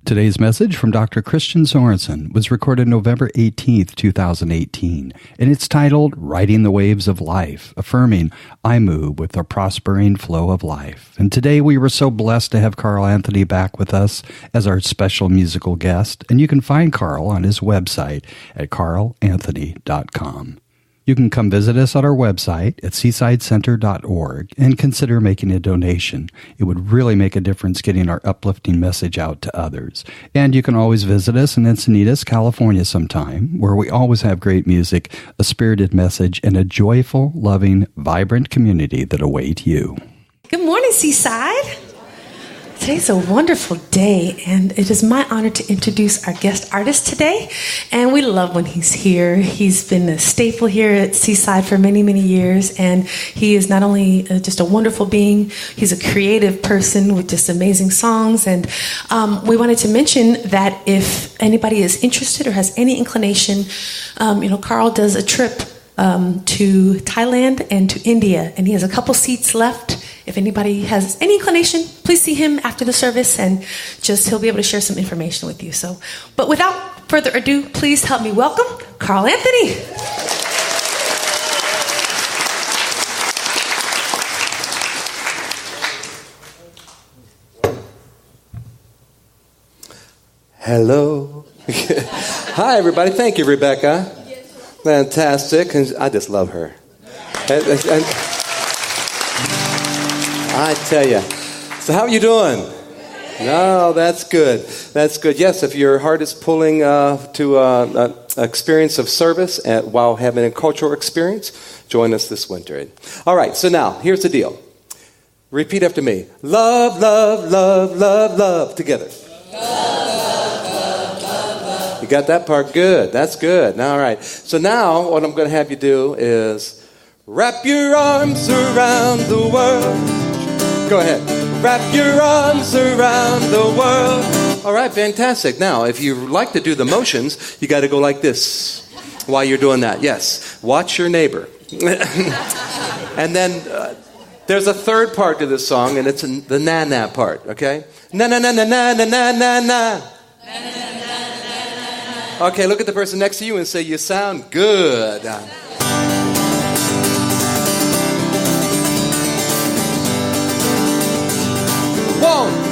Today's message from Dr. Christian Sorensen was recorded November 18th, 2018, and it's titled, Riding the Waves of Life, affirming, I move with the prospering flow of life. And today we were so blessed to have Carl Anthony back with us as our special musical guest, and you can find Carl on his website at carlanthony.com. You can come visit us at our website at seasidecenter.org and consider making a donation. It would really make a difference getting our uplifting message out to others. And you can always visit us in Encinitas, California sometime, where we always have great music, a spirited message, and a joyful, loving, vibrant community that await you. Good morning, Seaside. Today's a wonderful day, and it is my honor to introduce our guest artist today. And we love when he's here. He's been a staple here at Seaside for many, many years, and he is not only just a wonderful being, he's a creative person with just amazing songs. And we wanted to mention that if anybody is interested or has any inclination, Carl does a trip to Thailand and to India, and he has a couple seats left. If anybody has any inclination, please see him after the service, and he'll be able to share some information with you. But without further ado, please help me welcome Carl Anthony. Hello. Hi, everybody. Thank you, Rebecca. Fantastic. I just love her. And I tell you. So how are you doing? No, that's good. That's good. Yes, if your heart is pulling to experience of service while having a cultural experience, join us this winter. All right, so now, here's the deal. Repeat after me. Love, love, love, love, love. Together. You got that part? Good. That's good. All right. So now what I'm going to have you do is wrap your arms around the world. Go ahead. Wrap your arms around the world. All right, fantastic. Now, if you like to do the motions, you got to go like this while you're doing that. Yes. Watch your neighbor. And then there's a third part to this song, and it's the na-na part, okay? Na-na-na-na-na-na-na-na-na. Okay, look at the person next to you and say, you sound good. 1,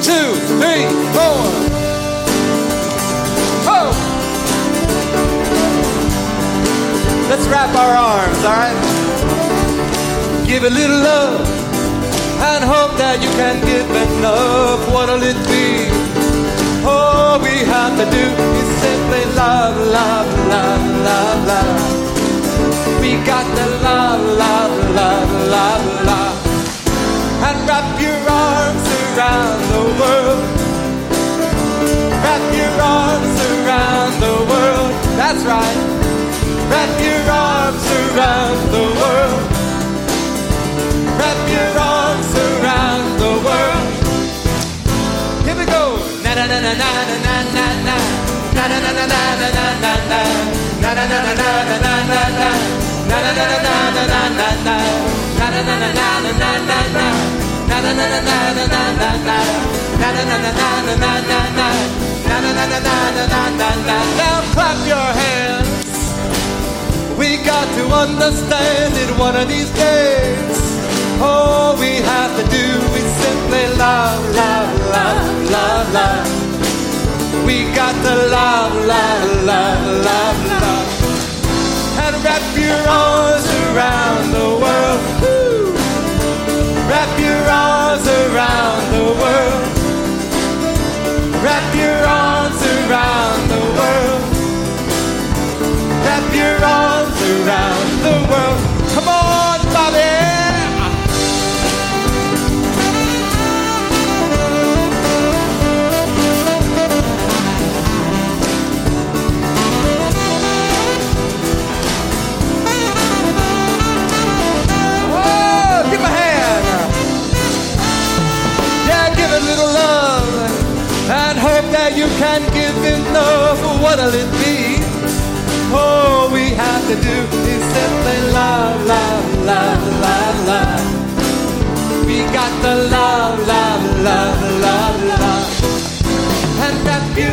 2, 3, 4. Oh! Let's wrap our arms, all right? Give a little love and hope that you can give enough. What'll it be? All we have to do is simply love, love, love, love, love. We got to love, love, love, love, love. And wrap your arms around the world. Wrap your arms around the world. That's right. Wrap your arms around the world. Wrap your arms around the world. Here we go. Na na na na na na na na. Na na na na na na na na na. Na na na na na na na na. Na na na na na na na na. Na na na na na na na na. Na na na na na na na na. Na na na na na na na na. Na na na na na na na na. Now clap your hands. We got to understand it one of these days. All we have to do is simply love, love, love, love, love. We got to love, love, love, love, love. And wrap your arms around the world. Woo! Wrap your arms around the world. Wrap your arms around the world. Wrap your arms around the world. Come on, Bobby! That you can give enough. What'll it be? All we have to do is simply love, love, love, love, love. We got to love, love, love, love, love. And wrap your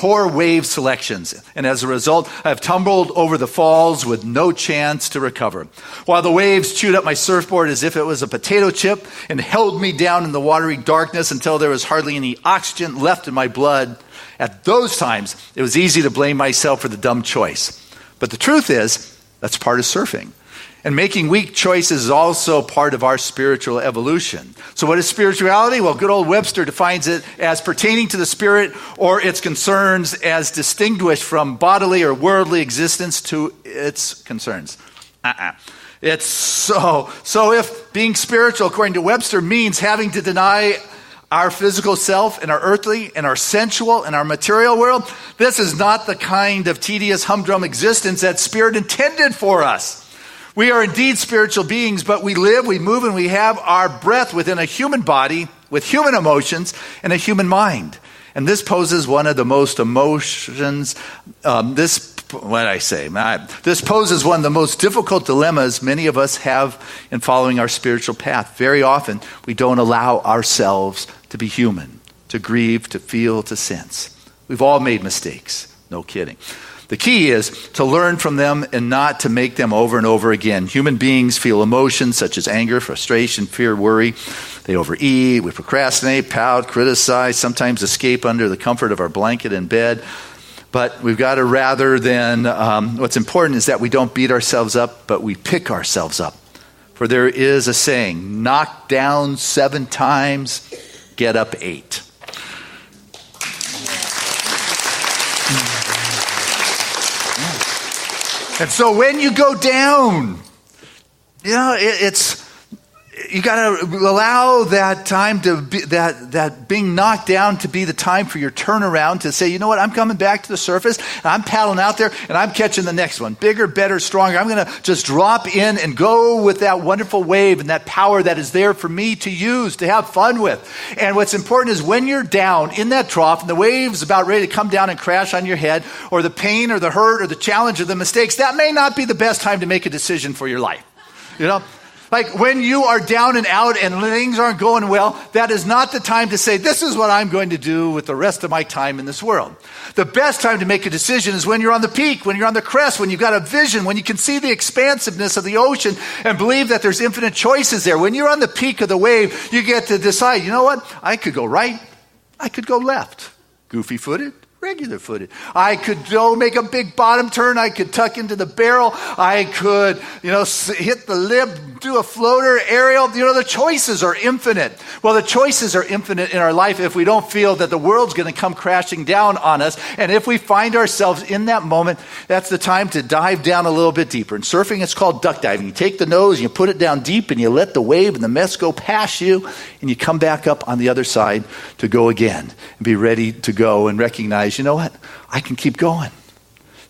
poor wave selections, and as a result, I've tumbled over the falls with no chance to recover. While the waves chewed up my surfboard as if it was a potato chip and held me down in the watery darkness until there was hardly any oxygen left in my blood, at those times, it was easy to blame myself for the dumb choice. But the truth is, that's part of surfing. And making weak choices is also part of our spiritual evolution. So what is spirituality? Well, good old Webster defines it as pertaining to the spirit or its concerns as distinguished from bodily or worldly existence to its concerns. It's so if being spiritual, according to Webster, means having to deny our physical self and our earthly and our sensual and our material world, this is not the kind of tedious humdrum existence that Spirit intended for us. We are indeed spiritual beings, but we live, we move, and we have our breath within a human body with human emotions and a human mind. And this poses one of the most This poses one of the most difficult dilemmas many of us have in following our spiritual path. Very often, we don't allow ourselves to be human, to grieve, to feel, to sense. We've all made mistakes. No kidding. The key is to learn from them and not to make them over and over again. Human beings feel emotions such as anger, frustration, fear, worry. They overeat, we procrastinate, pout, criticize, sometimes escape under the comfort of our blanket in bed. But we've got to, rather than, what's important is that we don't beat ourselves up, but we pick ourselves up. For there is a saying, knock down 7 times, get up 8. And so when you go down, you got to allow that time to be, that being knocked down to be the time for your turnaround to say, you know what, I'm coming back to the surface, and I'm paddling out there, and I'm catching the next one. Bigger, better, stronger. I'm going to just drop in and go with that wonderful wave and that power that is there for me to use, to have fun with. And what's important is when you're down in that trough and the wave's about ready to come down and crash on your head, or the pain or the hurt or the challenge or the mistakes, that may not be the best time to make a decision for your life. Like when you are down and out and things aren't going well, that is not the time to say, this is what I'm going to do with the rest of my time in this world. The best time to make a decision is when you're on the peak, when you're on the crest, when you've got a vision, when you can see the expansiveness of the ocean and believe that there's infinite choices there. When you're on the peak of the wave, you get to decide, you know what? I could go right, I could go left. Goofy-footed, regular-footed. I could go make a big bottom turn. I could tuck into the barrel. I could, hit the lip, do a floater, aerial. The choices are infinite. Well, the choices are infinite in our life if we don't feel that the world's going to come crashing down on us. And if we find ourselves in that moment, that's the time to dive down a little bit deeper. In surfing, it's called duck diving. You take the nose, and you put it down deep, and you let the wave and the mess go past you, and you come back up on the other side to go again and be ready to go and recognize, you know what? I can keep going.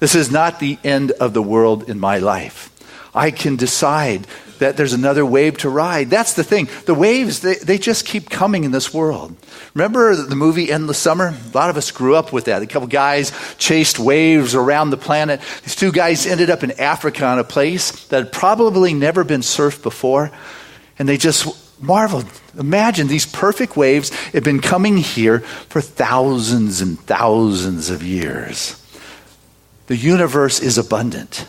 This is not the end of the world in my life. I can decide that there's another wave to ride. That's the thing. The waves, they just keep coming in this world. Remember the movie Endless Summer? A lot of us grew up with that. A couple guys chased waves around the planet. These 2 guys ended up in Africa on a place that had probably never been surfed before. And they just marveled. Imagine these perfect waves have been coming here for thousands and thousands of years. The universe is abundant.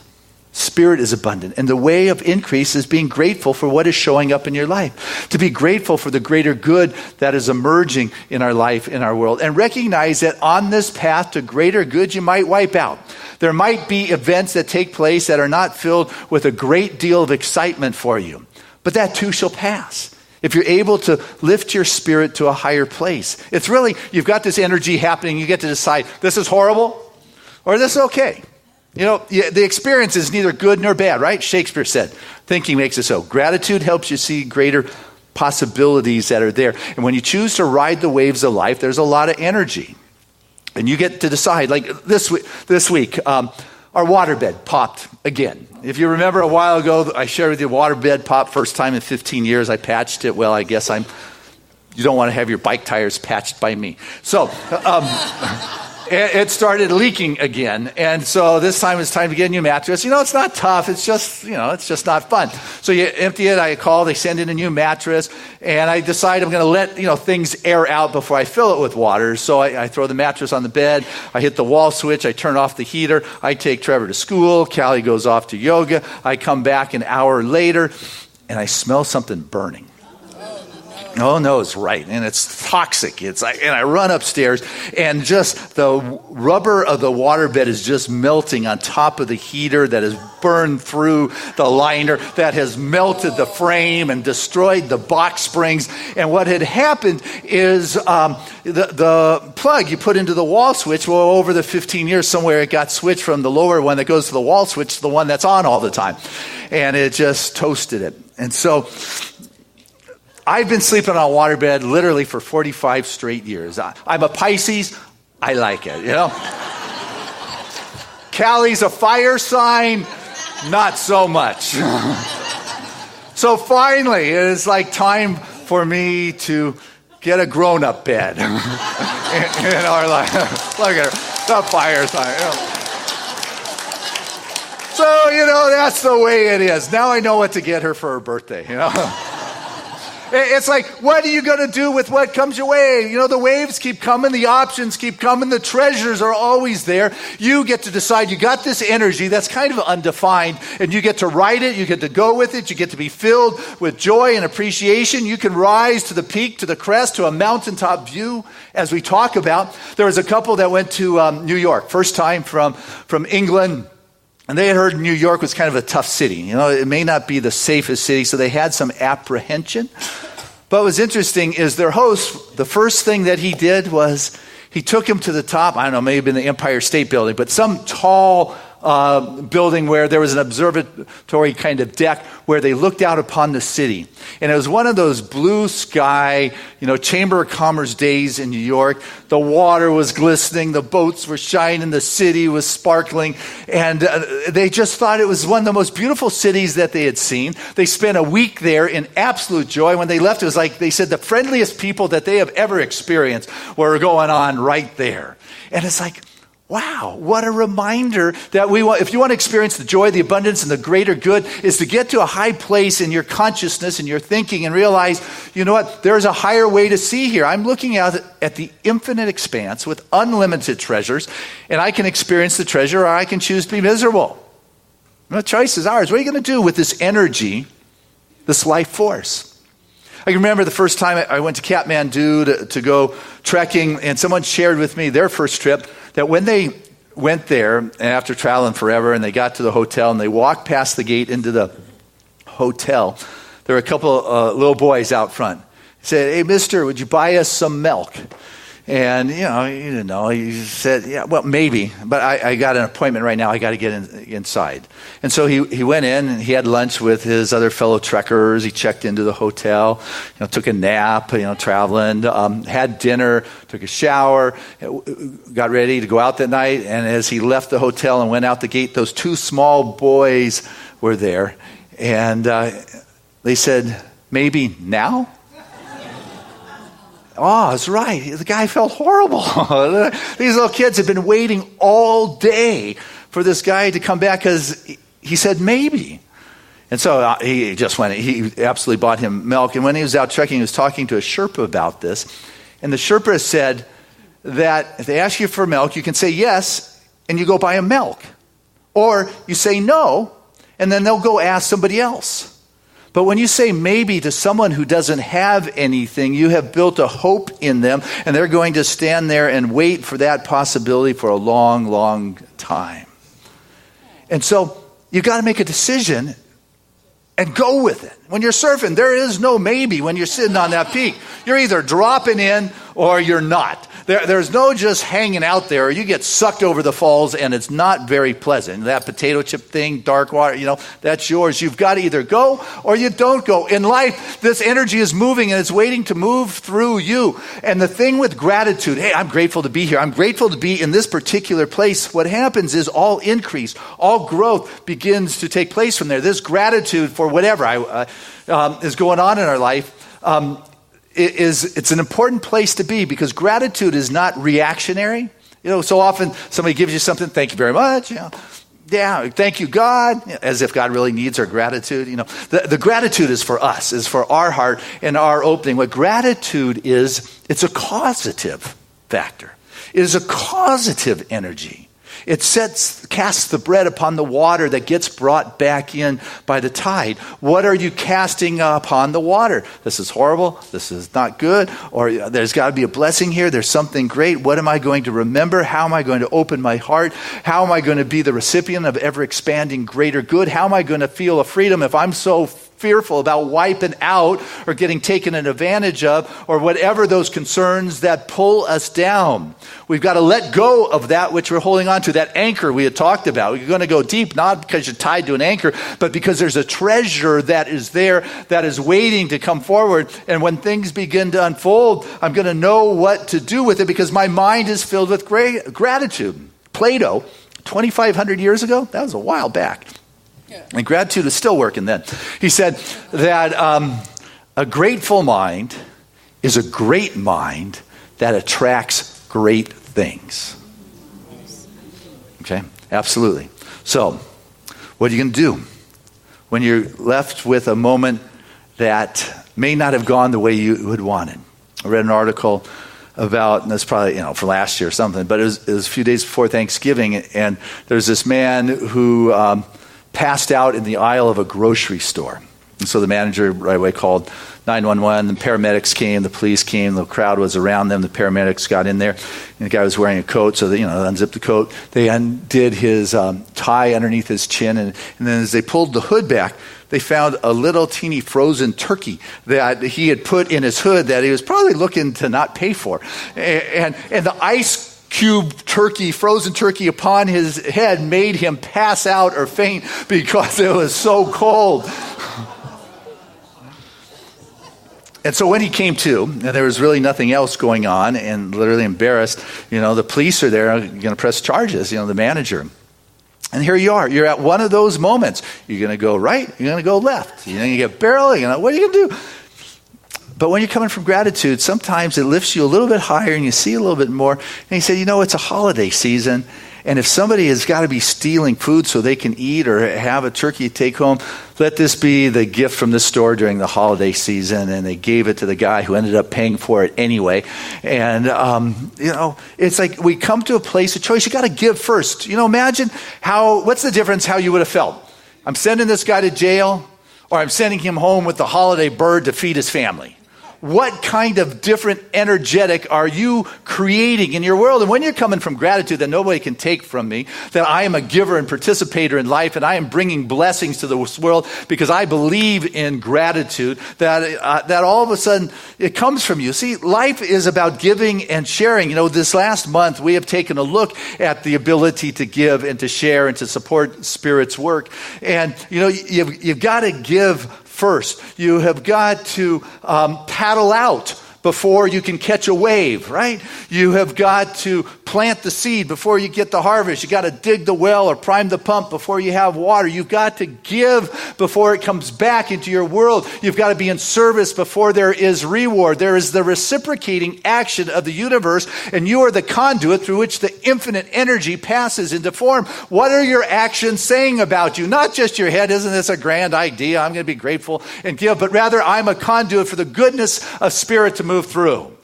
Spirit is abundant. And the way of increase is being grateful for what is showing up in your life. To be grateful for the greater good that is emerging in our life, in our world. And recognize that on this path to greater good, you might wipe out. There might be events that take place that are not filled with a great deal of excitement for you. But that too shall pass. If you're able to lift your spirit to a higher place. It's really, you've got this energy happening. You get to decide, this is horrible or this is okay. The experience is neither good nor bad, right? Shakespeare said, thinking makes it so. Gratitude helps you see greater possibilities that are there. And when you choose to ride the waves of life, there's a lot of energy. And you get to decide, like this week, our waterbed popped again. If you remember a while ago, I shared with you waterbed popped first time in 15 years. I patched it. Well, I guess you don't want to have your bike tires patched by me. So, it started leaking again. And so this time it's time to get a new mattress. It's not tough. It's just, it's just not fun. So you empty it. I call. They send in a new mattress. And I decide I'm going to let, things air out before I fill it with water. So I throw the mattress on the bed. I hit the wall switch. I turn off the heater. I take Trevor to school. Callie goes off to yoga. I come back an hour later, and I smell something burning. Oh, no, it's right. And it's toxic. And I run upstairs, and just the rubber of the waterbed is just melting on top of the heater that has burned through the liner, that has melted the frame and destroyed the box springs. And what had happened is the plug you put into the wall switch, well, over the 15 years, somewhere it got switched from the lower one that goes to the wall switch to the one that's on all the time. And it just toasted it. And so I've been sleeping on a waterbed literally for 45 straight years. I'm a Pisces. I like it, Callie's a fire sign. Not so much. So finally, it is like time for me to get a grown-up bed in our life. Look at her, the fire sign. So, that's the way it is. Now I know what to get her for her birthday, It's like, what are you going to do with what comes your way? The waves keep coming, the options keep coming, the treasures are always there. You get to decide. You got this energy that's kind of undefined, and you get to ride it, you get to go with it, you get to be filled with joy and appreciation. You can rise to the peak, to the crest, to a mountaintop view, as we talk about. There was a couple that went to New York, first time from England. And they had heard New York was kind of a tough city. It may not be the safest city, so they had some apprehension. But what was interesting is their host, the first thing that he did was he took him to the top, I don't know, maybe in the Empire State Building, but some tall building where there was an observatory kind of deck where they looked out upon the city. And it was one of those blue sky, Chamber of Commerce days in New York. The water was glistening, the boats were shining, the city was sparkling, and they just thought it was one of the most beautiful cities that they had seen. They spent a week there in absolute joy. When they left, it was like they said the friendliest people that they have ever experienced were going on right there. And it's like, wow, what a reminder that if you want to experience the joy, the abundance, and the greater good, is to get to a high place in your consciousness and your thinking and realize, there's a higher way to see here. I'm looking out at the infinite expanse with unlimited treasures, and I can experience the treasure, or I can choose to be miserable. The choice is ours. What are you going to do with this energy, this life force? I can remember the first time I went to Kathmandu to go trekking, and someone shared with me their first trip, that when they went there, and after traveling forever, and they got to the hotel, and they walked past the gate into the hotel, there were a couple little boys out front. He said, "Hey, mister, would you buy us some milk?" And, he didn't know. He said, "Yeah, well, maybe, but I got an appointment right now. I got to get inside." And so he went in, and he had lunch with his other fellow trekkers. He checked into the hotel, took a nap, traveling, had dinner, took a shower, got ready to go out that night. And as he left the hotel and went out the gate, those two small boys were there. And they said, "Maybe now?" Oh, that's right. The guy felt horrible. These little kids had been waiting all day for this guy to come back because he said maybe. And so he just went. He absolutely bought him milk. And when he was out trekking, he was talking to a Sherpa about this. And the Sherpa said that if they ask you for milk, you can say yes, and you go buy them milk. Or you say no, and then they'll go ask somebody else. But when you say maybe to someone who doesn't have anything, you have built a hope in them, and they're going to stand there and wait for that possibility for a long, long time. And so you've got to make a decision and go with it. When you're surfing, there is no maybe when you're sitting on that peak. You're either dropping in or you're not. There's no just hanging out there. You get sucked over the falls, and it's not very pleasant. That potato chip thing, dark water, that's yours. You've got to either go or you don't go. In life, this energy is moving, and it's waiting to move through you. And the thing with gratitude, hey, I'm grateful to be here. I'm grateful to be in this particular place. What happens is all increase, all growth begins to take place from there. This gratitude for whatever is going on in our life, it's an important place to be, because gratitude is not reactionary. So often somebody gives you something, thank you very much. Yeah, thank you, God, as if God really needs our gratitude. The gratitude is for us, is for our heart and our opening. What gratitude is, it's a causative factor. It is a causative energy. It casts the bread upon the water that gets brought back in by the tide. What are you casting upon the water? This is horrible. This is not good. Or there's got to be a blessing here. There's something great. What am I going to remember? How am I going to open my heart? How am I going to be the recipient of ever-expanding greater good? How am I going to feel a freedom if I'm so fearful about wiping out or getting taken advantage of, or whatever those concerns that pull us down? We've got to let go of that which we're holding on to, that anchor we had talked about. You're going to go deep, not because you're tied to an anchor, but because there's a treasure that is there that is waiting to come forward. And when things begin to unfold, I'm going to know what to do with it because my mind is filled with gratitude. Plato, 2,500 years ago, that was a while back. And gratitude is still working then. He said that a grateful mind is a great mind that attracts great things. Okay, absolutely. So, what are you going to do when you're left with a moment that may not have gone the way you had wanted? I read an article about, and that's probably, for last year or something, but it was a few days before Thanksgiving, and there's this man who passed out in the aisle of a grocery store. And so the manager right away called 911. The paramedics came, the police came, the crowd was around them. The paramedics got in there, and the guy was wearing a coat, so they unzipped the coat. They undid his tie underneath his chin, and then as they pulled the hood back, they found a little teeny frozen turkey that he had put in his hood that he was probably looking to not pay for. And the ice cube turkey, frozen turkey upon his head made him pass out or faint because it was so cold. And so when he came to, and there was really nothing else going on, and literally embarrassed, the police are there going to press charges, the manager. And here you are. You're at one of those moments. You're going to go right, you're going to go left. You're going to get barrel, what are you going to do? But when you're coming from gratitude, sometimes it lifts you a little bit higher and you see a little bit more. And he said, it's a holiday season. And if somebody has got to be stealing food so they can eat or have a turkey to take home, let this be the gift from the store during the holiday season. And they gave it to the guy who ended up paying for it anyway. And, it's like we come to a place of choice. You got to give first. Imagine what's the difference how you would have felt? I'm sending this guy to jail, or I'm sending him home with the holiday bird to feed his family. What kind of different energetic are you creating in your world? And when you're coming from gratitude that nobody can take from me, that I am a giver and participator in life, and I am bringing blessings to this world because I believe in gratitude, that all of a sudden it comes from you. See, life is about giving and sharing. This last month we have taken a look at the ability to give and to share and to support Spirit's work. And, you've got to give first. You have got to paddle out before you can catch a wave, right? You have got to plant the seed before you get the harvest. You got to dig the well or prime the pump before you have water. You've got to give before it comes back into your world. You've got to be in service before there is reward. There is the reciprocating action of the universe, and you are the conduit through which the infinite energy passes into form. What are your actions saying about you? Not just your head, isn't this a grand idea? I'm going to be grateful and give, but rather I'm a conduit for the goodness of Spirit to move through.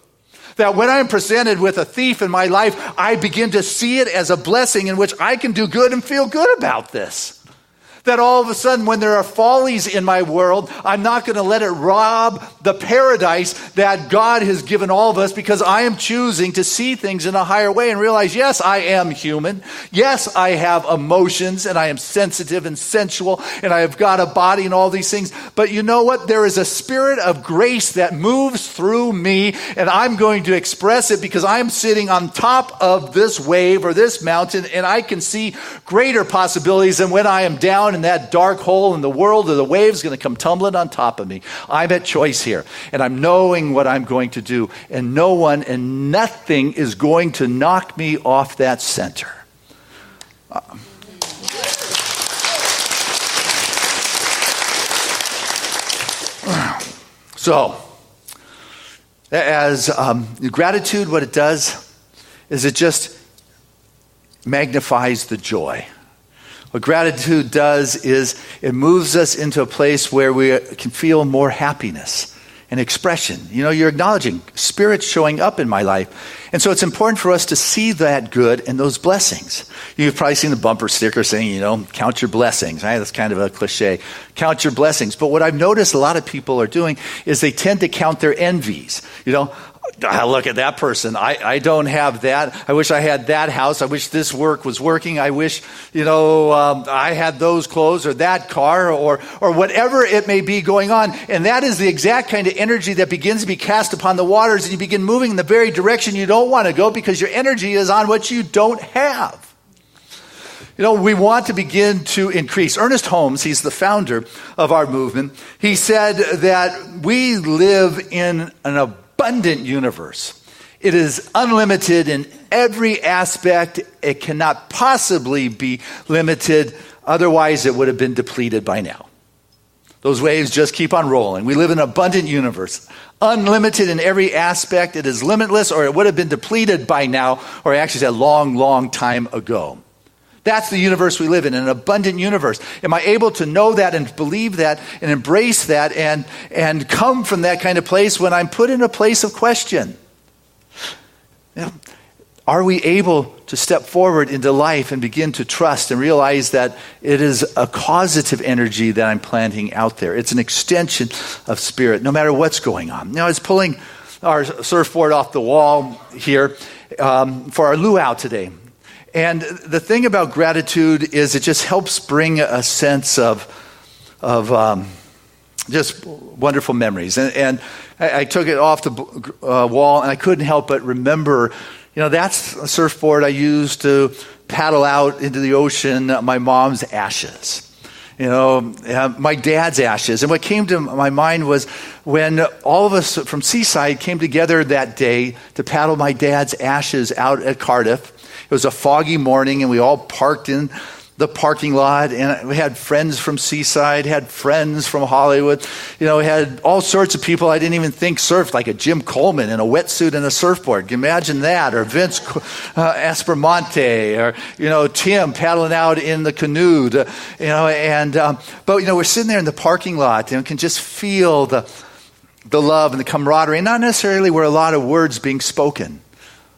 That when I'm presented with a thief in my life, I begin to see it as a blessing in which I can do good and feel good about this. That all of a sudden, when there are follies in my world, I'm not going to let it rob the paradise that God has given all of us, because I am choosing to see things in a higher way and realize, yes, I am human. Yes, I have emotions, and I am sensitive and sensual, and I have got a body and all these things. But you know what? There is a spirit of grace that moves through me, and I'm going to express it because I'm sitting on top of this wave or this mountain, and I can see greater possibilities than when I am down in that dark hole in the world, or the wave's going to come tumbling on top of me. I'm at choice here, and I'm knowing what I'm going to do, and no one and nothing is going to knock me off that center. So, as gratitude, what it does is it just magnifies the joy. What gratitude does is it moves us into a place where we can feel more happiness and expression. You're acknowledging Spirit showing up in my life. And so it's important for us to see that good and those blessings. You've probably seen the bumper sticker saying, count your blessings, right? That's kind of a cliche. Count your blessings. But what I've noticed a lot of people are doing is they tend to count their envies. Look at that person. I don't have that. I wish I had that house. I wish this work was working. I wish, I had those clothes or that car or whatever it may be going on. And that is the exact kind of energy that begins to be cast upon the waters, and you begin moving in the very direction you don't want to go because your energy is on what you don't have. We want to begin to increase. Ernest Holmes, he's the founder of our movement. He said that we live in an abundant universe. It is unlimited in every aspect. It cannot possibly be limited. Otherwise, it would have been depleted by now. Those waves just keep on rolling. We live in an abundant universe. Unlimited in every aspect. It is limitless, or it would have been depleted by now, or actually a long, long time ago. That's the universe we live in, an abundant universe. Am I able to know that and believe that and embrace that and come from that kind of place when I'm put in a place of question? Are we able to step forward into life and begin to trust and realize that it is a causative energy that I'm planting out there? It's an extension of Spirit, no matter what's going on. Now, I was pulling our surfboard off the wall here for our luau today. And the thing about gratitude is it just helps bring a sense of just wonderful memories. And I took it off the wall, and I couldn't help but remember, that's a surfboard I used to paddle out into the ocean, my mom's ashes. My dad's ashes. And what came to my mind was when all of us from Seaside came together that day to paddle my dad's ashes out at Cardiff. It was a foggy morning, and we all parked in the parking lot, and we had friends from Seaside, had friends from Hollywood. We had all sorts of people I didn't even think surfed, like a Jim Coleman in a wetsuit and a surfboard. Can you imagine that? Or Vince Aspermonte, or, Tim paddling out in the canoe, but we're sitting there in the parking lot and can just feel the love and the camaraderie, and not necessarily were a lot of words being spoken.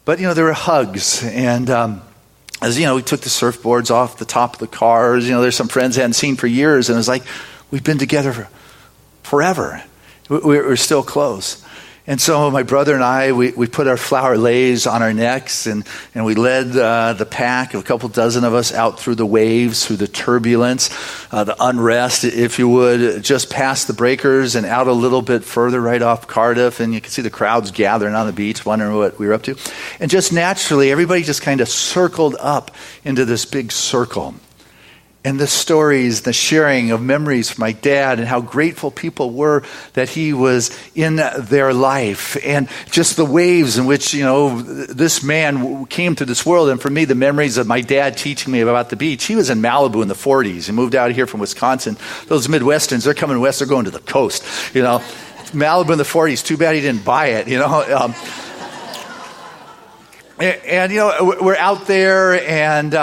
But, there were hugs, and as we took the surfboards off the top of the cars, there's some friends I hadn't seen for years, and it was like, we've been together for forever. We're still close. And so my brother and I, we put our flower leis on our necks, and we led the pack, a couple dozen of us, out through the waves, through the turbulence, the unrest, if you would, just past the breakers and out a little bit further right off Cardiff. And you can see the crowds gathering on the beach, wondering what we were up to. And just naturally, everybody just kind of circled up into this big circle. And the stories, the sharing of memories from my dad and how grateful people were that he was in their life. And just the waves in which, this man came to this world. And for me, the memories of my dad teaching me about the beach. He was in Malibu in the 40s. He moved out here from Wisconsin. Those Midwesterns, they're coming west, they're going to the coast. Malibu in the 40s, too bad he didn't buy it, And we're out there, and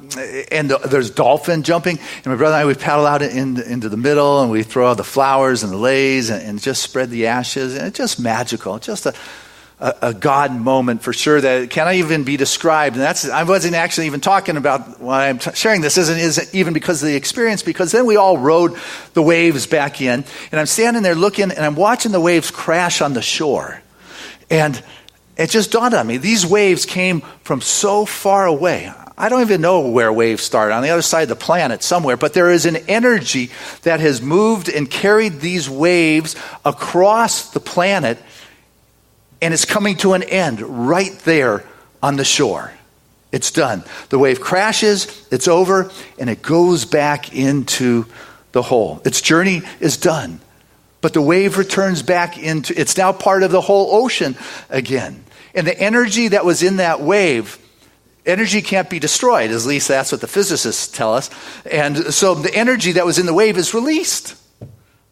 there's dolphin jumping, and my brother and I, we paddle out into the middle, and we throw out the flowers and the leis, and just spread the ashes, and it's just magical. It's just a God moment for sure that cannot even be described. And I wasn't actually even talking about why I'm sharing this. Isn't even because of the experience, because then we all rode the waves back in, and I'm standing there looking, and I'm watching the waves crash on the shore, and it just dawned on me, these waves came from so far away. I don't even know where waves start, on the other side of the planet somewhere, but there is an energy that has moved and carried these waves across the planet, and it's coming to an end right there on the shore. It's done. The wave crashes, it's over, and it goes back into the hole. Its journey is done. But the wave returns back into, it's now part of the whole ocean again. And the energy that was in that wave, energy can't be destroyed, at least that's what the physicists tell us. And so the energy that was in the wave is released.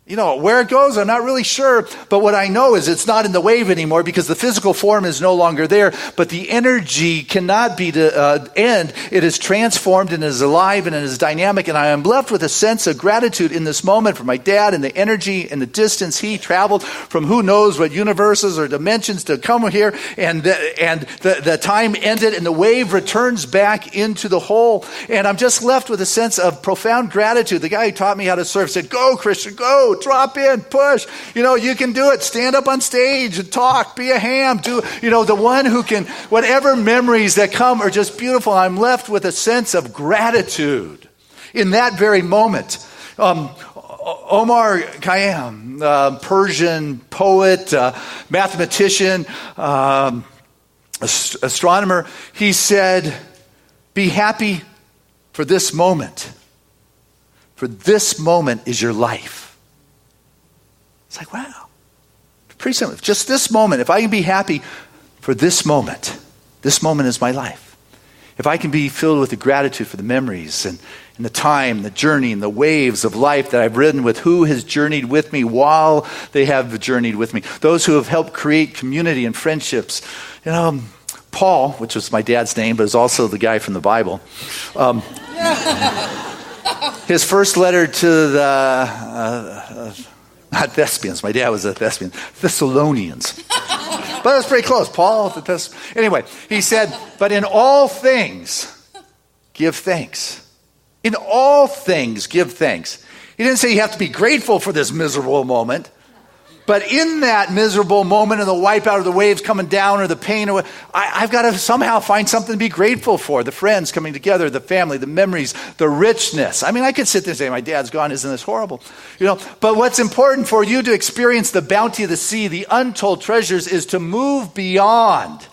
Where it goes, I'm not really sure. But what I know is it's not in the wave anymore because the physical form is no longer there. But the energy cannot be to end. It is transformed and is alive and it is dynamic. And I am left with a sense of gratitude in this moment for my dad and the energy and the distance he traveled from who knows what universes or dimensions to come here. And the time ended and the wave returns back into the hole. And I'm just left with a sense of profound gratitude. The guy who taught me how to surf said, "Go, Christian, go. Drop in, push. You can do it. Stand up on stage and talk. Be a ham. The one who can, whatever memories that come are just beautiful. I'm left with a sense of gratitude in that very moment. Omar Khayyam, Persian poet, mathematician, astronomer, he said, "Be happy for this moment. For this moment is your life." It's like, wow, pretty simple. Just this moment, if I can be happy for this moment is my life. If I can be filled with the gratitude for the memories and the time, the journey, and the waves of life that I've ridden with, who has journeyed with me while they have journeyed with me, those who have helped create community and friendships. Paul, which was my dad's name, but is also the guy from the Bible. His first letter to the... not Thespians. My dad was a Thespian. Thessalonians. But that's pretty close. Paul, anyway, he said, "But in all things, give thanks." In all things, give thanks. He didn't say you have to be grateful for this miserable moment. But in that miserable moment of the wipeout of the waves coming down or the pain, I've got to somehow find something to be grateful for. The friends coming together, the family, the memories, the richness. I mean, I could sit there and say, "My dad's gone, isn't this horrible?" But what's important for you to experience the bounty of the sea, the untold treasures, is to move beyond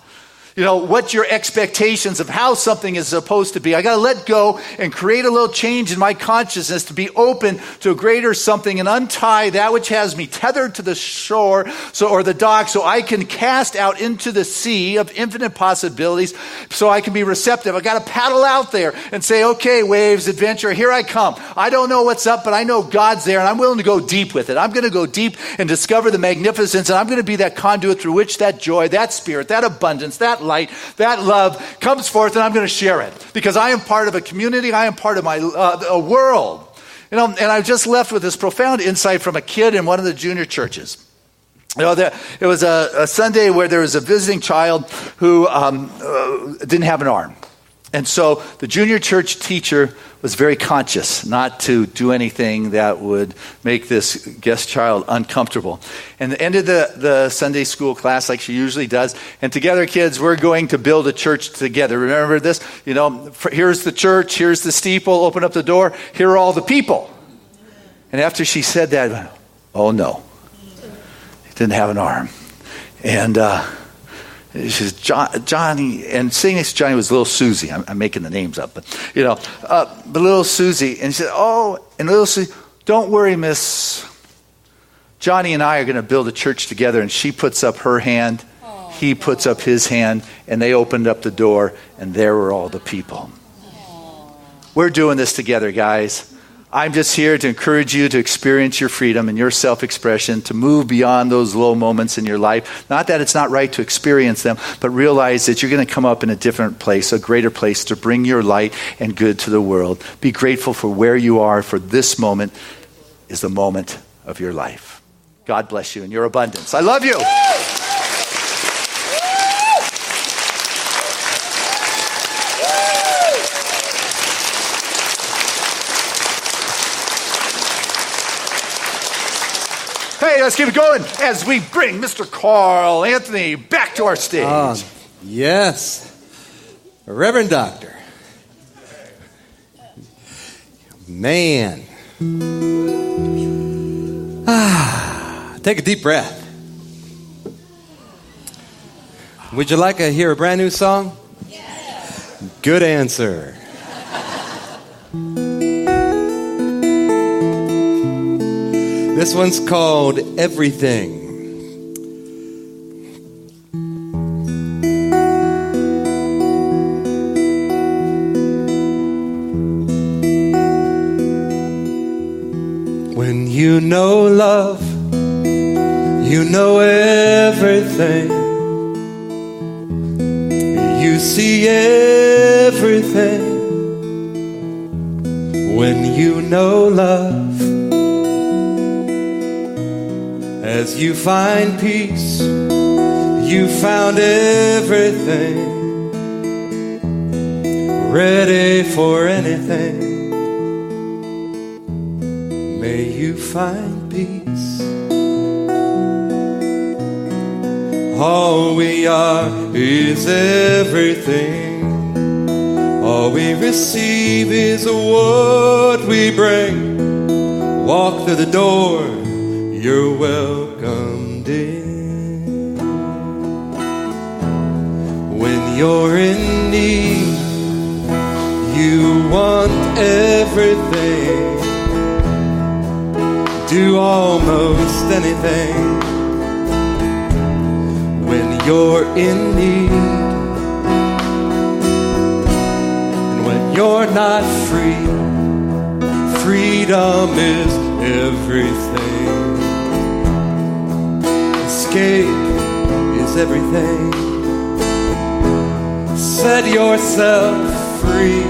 what your expectations of how something is supposed to be. I got to let go and create a little change in my consciousness to be open to a greater something and untie that which has me tethered to the shore or the dock so I can cast out into the sea of infinite possibilities so I can be receptive. I got to paddle out there and say, "Okay, waves, adventure, here I come. I don't know what's up, but I know God's there and I'm willing to go deep with it. I'm going to go deep and discover the magnificence, and I'm going to be that conduit through which that joy, that spirit, that abundance, that light, that love comes forth, and I'm going to share it because I am part of a community. I am part of a world." And I'm just left with this profound insight from a kid in one of the junior churches. It was a Sunday where there was a visiting child who didn't have an arm. And so the junior church teacher was very conscious not to do anything that would make this guest child uncomfortable. And ended the Sunday school class like she usually does. And together, kids, we're going to build a church together. Remember this? Here's the church, here's the steeple, open up the door, here are all the people. And after she said that, oh no, he didn't have an arm. And she says, Johnny, and sitting next to Johnny was little Susie. I'm making the names up, but little Susie. And she said, "Oh," and little Susie, "Don't worry, Miss. Johnny and I are going to build a church together." And she puts up her hand, he puts up his hand, and they opened up the door, and there were all the people. We're doing this together, guys. I'm just here to encourage you to experience your freedom and your self-expression, to move beyond those low moments in your life. Not that it's not right to experience them, but realize that you're going to come up in a different place, a greater place to bring your light and good to the world. Be grateful for where you are, for this moment is the moment of your life. God bless you and your abundance. I love you. Hey, let's keep it going as we bring Mr. Carl Anthony back to our stage. Yes. Reverend Doctor. Man. Take a deep breath. Would you like to hear a brand new song? Yes. Good answer. This one's called Everything. When you know love, you know everything. You see everything. When you know love, as you find peace, you found everything. Ready for anything. May you find peace. All we are is everything. All we receive is what we bring. Walk through the door, you're welcomed in. When you're in need, you want everything. Do almost anything. When you're in need, you're not free. Freedom is everything. Escape is everything. Set yourself free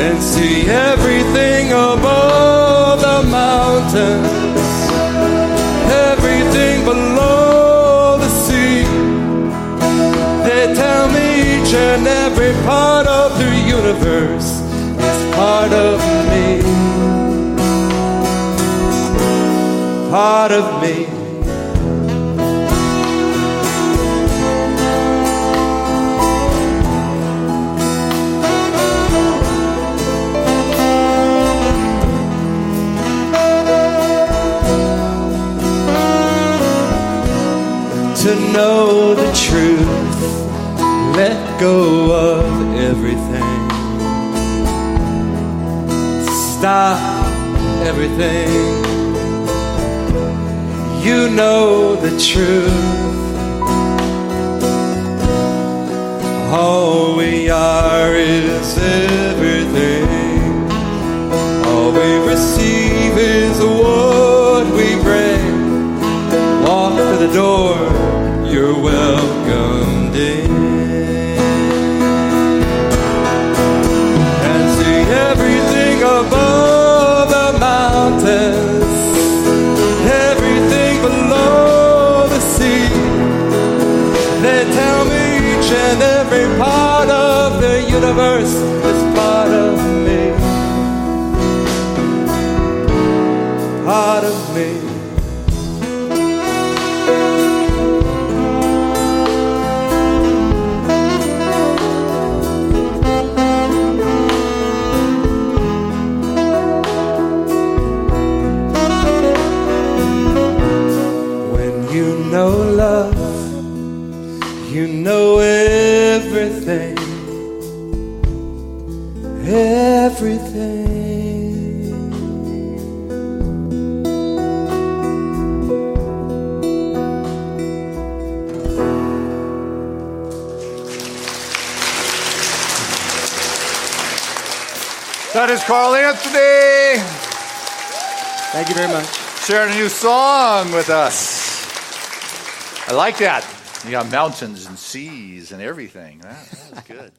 and see everything above the mountains, everything below the sea. They tell me each and every part of the universe is part of me. Part of me. To know the truth, let go of everything. Stop everything. You know the truth. All we are is everything. All we receive is what we bring. Walk to the door, you're welcomed in. And see everything above the mountains, everything below the sea. They tell me each and every part of the universe is part of me. Part of me. Know love, you know everything, everything. That is Carl Anthony. Thank you very much. Sharing a new song with us. I like that. You got mountains and seas and everything. That was good.